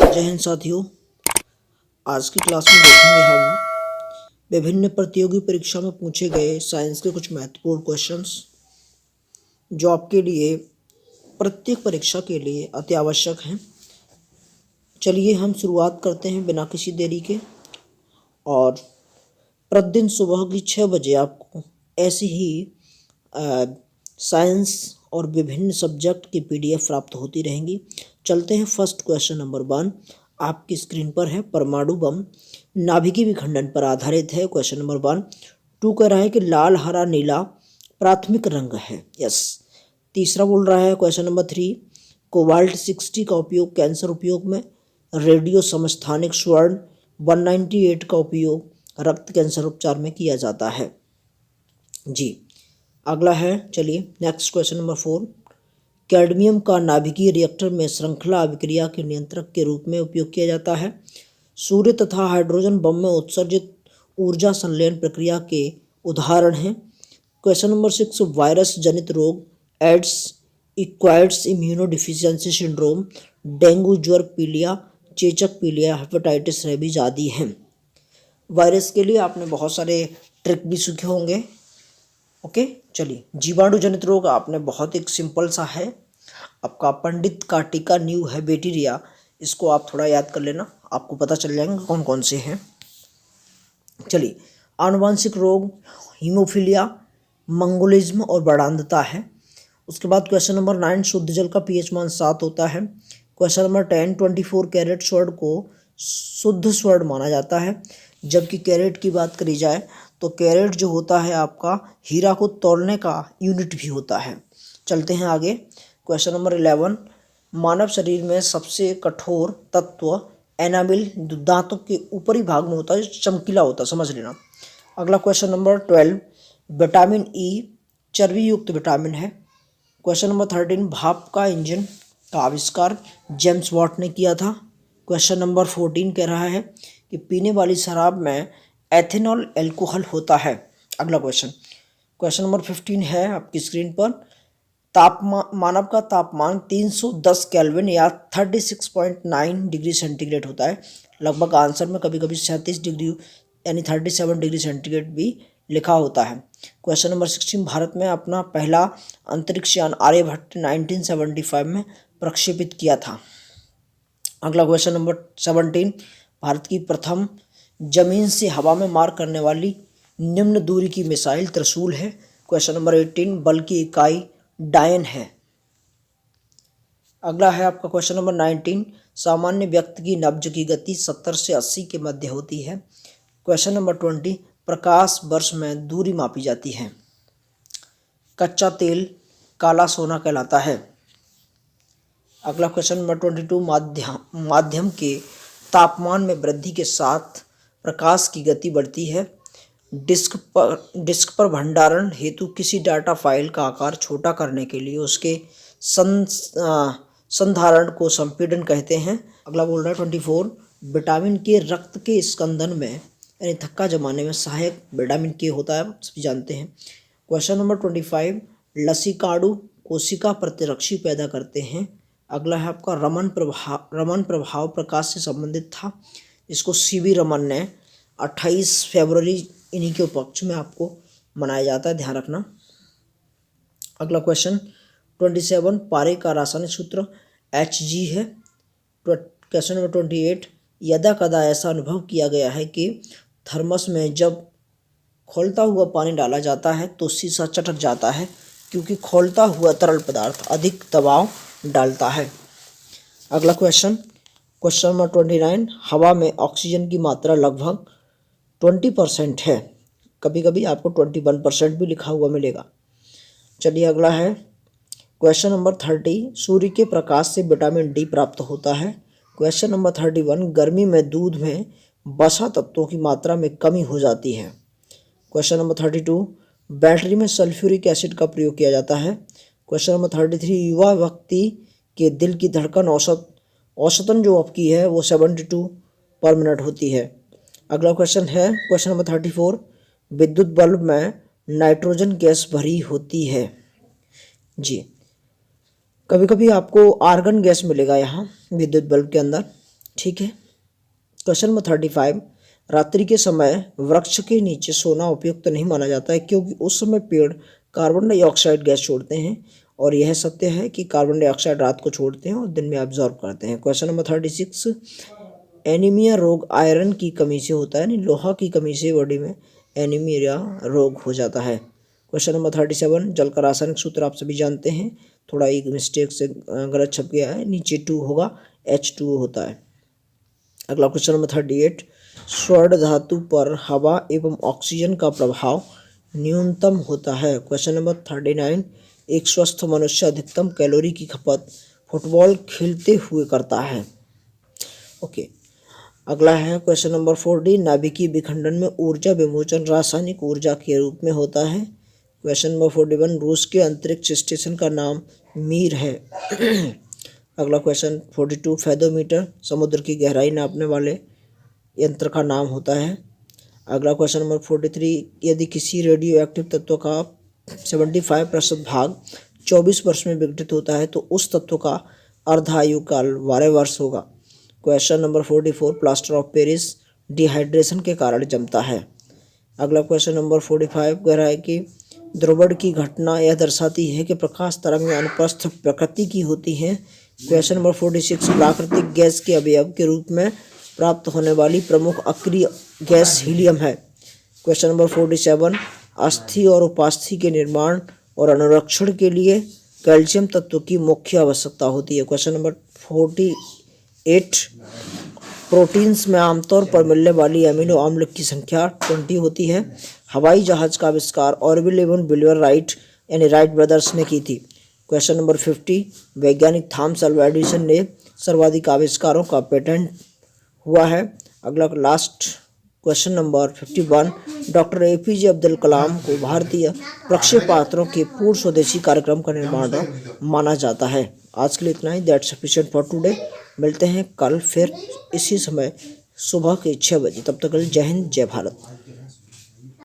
जय हिंद साथियों। आज की क्लास में देखेंगे हम विभिन्न प्रतियोगी परीक्षा में पूछे गए साइंस के कुछ महत्वपूर्ण क्वेश्चंस जो आपके लिए प्रत्येक परीक्षा के लिए अति आवश्यक हैं। चलिए हम शुरुआत करते हैं बिना किसी देरी के। और प्रतिदिन सुबह की 6 बजे आपको ऐसी ही साइंस और विभिन्न सब्जेक्ट की PDF प्राप्त होती रहेंगी। चलते हैं फर्स्ट क्वेश्चन नंबर 1 आपकी स्क्रीन पर है। परमाणु बम नाभिकीय विखंडन पर आधारित है। Question number 1। 2 कह रहा है कि लाल हरा नीला प्राथमिक रंग है। यस। तीसरा बोल रहा है क्वेश्चन नंबर 3 कोबाल्ट 60 का उपयोग कैंसर उपयोग में, रेडियो समस्थानिक स्वर्ण 198 का उपयोग रक्त कैंसर उपचार में किया जाता है। जी अगला है, चलिए नेक्स्ट क्वेश्चन नंबर 4 कैडमियम का नाभिकीय रिएक्टर में श्रृंखला अभिक्रिया के नियंत्रक के रूप में उपयोग किया जाता है। सूर्य तथा हाइड्रोजन बम में उत्सर्जित ऊर्जा संलयन प्रक्रिया के उदाहरण हैं। क्वेश्चन नंबर 6 वायरस जनित रोग एड्स, इक्वायर्स इम्यूनोडिफिशियंसी सिंड्रोम, डेंगू ज्वर पीलिया, चेचक पीलिया, हेपेटाइटिस रेबीज आदि हैं। वायरस के लिए आपने बहुत सारे ट्रिक भी सीखे होंगे। ओके चलिए, जीवाणु जनित रोग आपने बहुत एक सिंपल सा है आपका पंडित का टीका न्यू है बैक्टीरिया, इसको आप थोड़ा याद कर लेना, आपको पता चल जाएंगे कौन कौन से हैं। चलिए, आनुवांशिक रोग हीमोफीलिया, मंगोलिज्म और बड़ांधता है। उसके बाद क्वेश्चन नंबर 9 शुद्ध जल का pH मान 7 होता है। क्वेश्चन नंबर 10 24 कैरेट स्वर्ण को शुद्ध स्वर्ण माना जाता है। जबकि कैरेट की बात करी जाए तो कैरेट जो होता है आपका हीरा को तौलने का यूनिट भी होता है। चलते हैं आगे। क्वेश्चन नंबर 11 मानव शरीर में सबसे कठोर तत्व एनामिल दांतों के ऊपरी भाग में होता है, चमकीला होता है, समझ लेना। अगला क्वेश्चन नंबर 12 विटामिन ई चर्बी युक्त विटामिन है। क्वेश्चन नंबर 13 भाप का इंजन का आविष्कार जेम्स वाट ने किया था। क्वेश्चन नंबर 14 कह रहा है कि पीने वाली शराब में एथेनॉल एल्कोहल होता है। अगला क्वेश्चन नंबर 15 है आपकी स्क्रीन पर। तापमान मानव का तापमान 310 केल्विन या 36.9 डिग्री सेंटीग्रेड होता है। लगभग आंसर में कभी कभी 37 डिग्री यानी 37 डिग्री सेंटीग्रेड भी लिखा होता है। क्वेश्चन नंबर 16 भारत में अपना पहला अंतरिक्ष यान आर्यभट्ट 1975 में प्रक्षेपित किया था। अगला क्वेश्चन नंबर 17 भारत की प्रथम जमीन से हवा में मार करने वाली निम्न दूरी की मिसाइल त्रिशूल है। क्वेश्चन नंबर 18 बल की इकाई डायन है। अगला है आपका क्वेश्चन नंबर 19 सामान्य व्यक्ति की नब्ज की गति 70 से 80 के मध्य होती है। क्वेश्चन नंबर 20 प्रकाश वर्ष में दूरी मापी जाती है। कच्चा तेल काला सोना कहलाता है। अगला क्वेश्चन नंबर 22 माध्यम के तापमान में वृद्धि के साथ प्रकाश की गति बढ़ती है। डिस्क पर भंडारण हेतु किसी डाटा फाइल का आकार छोटा करने के लिए उसके संधारण को संपीड़न कहते हैं। अगला बोल रहा है 24 विटामिन के रक्त के स्कंदन में यानी थक्का जमाने में सहायक विटामिन के होता है, सभी जानते हैं। क्वेश्चन नंबर 25 लसीकाणु कोशिका प्रतिरक्षी पैदा करते हैं। अगला है आपका रमन प्रभाव प्रकाश से संबंधित था। इसको CV रमन ने 28 फरवरी इन्हीं के उपलक्ष्य में आपको मनाया जाता है, ध्यान रखना। अगला क्वेश्चन 27 पारे का रासायनिक सूत्र Hg है। क्वेश्चन नंबर 28 यदा कदा ऐसा अनुभव किया गया है कि थर्मस में जब खौलता हुआ पानी डाला जाता है तो शीशा चटक जाता है क्योंकि खौलता हुआ तरल पदार्थ अधिक दबाव डालता है। अगला क्वेश्चन नंबर 29 हवा में ऑक्सीजन की मात्रा लगभग 20% है। कभी कभी आपको 21% भी लिखा हुआ मिलेगा। चलिए अगला है क्वेश्चन नंबर 30 सूर्य के प्रकाश से विटामिन डी प्राप्त होता है। क्वेश्चन नंबर 31 गर्मी में दूध में वसा तत्वों की मात्रा में कमी हो जाती है। क्वेश्चन नंबर 32 बैटरी में सल्फ्यूरिक एसिड का प्रयोग किया जाता है। क्वेश्चन नंबर 33 युवा व्यक्ति के दिल की धड़कन औसतन जो आपकी है वो 72 पर मिनट होती है। अगला क्वेश्चन है क्वेश्चन नंबर 34 विद्युत बल्ब में नाइट्रोजन गैस भरी होती है। जी कभी कभी आपको आर्गन गैस मिलेगा यहाँ विद्युत बल्ब के अंदर। ठीक है। क्वेश्चन नंबर 35, रात्रि के समय वृक्ष के नीचे सोना उपयुक्त नहीं माना जाता है क्योंकि उस समय पेड़ कार्बन डाइऑक्साइड गैस छोड़ते हैं, और यह सत्य है कि कार्बन डाइऑक्साइड रात को छोड़ते हैं और दिन में एब्जॉर्ब करते हैं। क्वेश्चन नंबर 36, एनीमिया रोग आयरन की कमी से होता है, यानी लोहा की कमी से बॉडी में एनीमिया रोग हो जाता है। क्वेश्चन नंबर 37, जल का रासायनिक सूत्र आप सभी जानते हैं, थोड़ा एक मिस्टेक से गलत छप गया है, नीचे 2 होगा, H2O होता है। अगला क्वेश्चन नंबर 38, स्वर्ण धातु पर हवा एवं ऑक्सीजन का प्रभाव न्यूनतम होता है। क्वेश्चन नंबर 39, एक स्वस्थ मनुष्य अधिकतम कैलोरी की खपत फुटबॉल खेलते हुए करता है। ओके, अगला है क्वेश्चन नंबर 40, नाभिकीय विखंडन में ऊर्जा विमोचन रासायनिक ऊर्जा के रूप में होता है। क्वेश्चन नंबर 41, रूस के अंतरिक्ष स्टेशन का नाम मीर है। अगला क्वेश्चन 42, फेदोमीटर समुद्र की गहराई नापने वाले यंत्र का नाम होता है। अगला क्वेश्चन नंबर 43, यदि किसी रेडियो एक्टिव तत्व का 75% भाग 24 वर्ष में विघटित होता है तो उस तत्व का अर्ध आयु काल 12 वर्ष होगा। Question number 44, plaster of Paris dehydration के कारण जमता है। अगला क्वेश्चन नंबर 45, गहराई की ध्रुवण की घटना यह दर्शाती है कि प्रकाश तरंग में अनुप्रस्थ प्रकृति की होती है। क्वेश्चन नंबर 46, प्राकृतिक गैस के अवयव के रूप में प्राप्त होने वाली प्रमुख अक्रिय गैस हीलियम है। क्वेश्चन नंबर 47, अस्थि और उपास्थि के निर्माण और अनुरक्षण के लिए कैल्शियम तत्व की मुख्य आवश्यकता होती है। क्वेश्चन नंबर 48, प्रोटीन्स में आमतौर पर मिलने वाली अमीनो अम्ल की संख्या 20 होती है। हवाई जहाज का आविष्कार ऑरविल एवं विलियम राइट यानी राइट ब्रदर्स ने की थी। क्वेश्चन नंबर 50, वैज्ञानिक थॉमस अल्वा एडिसन ने सर्वाधिक आविष्कारों का पेटेंट हुआ है। अगला last question number 51, doctor APJ Abdul Kalam को भारतीय प्रक्षेपास्त्रों के पूर्व स्वदेशी कार्यक्रम का निर्माण माना जाता है। आज के लिए इतना ही, दैट्स सफिशिएंट फॉर टुडे। मिलते हैं कल फिर इसी समय सुबह के 6 बजे। तब तक जय हिंद, जय भारत।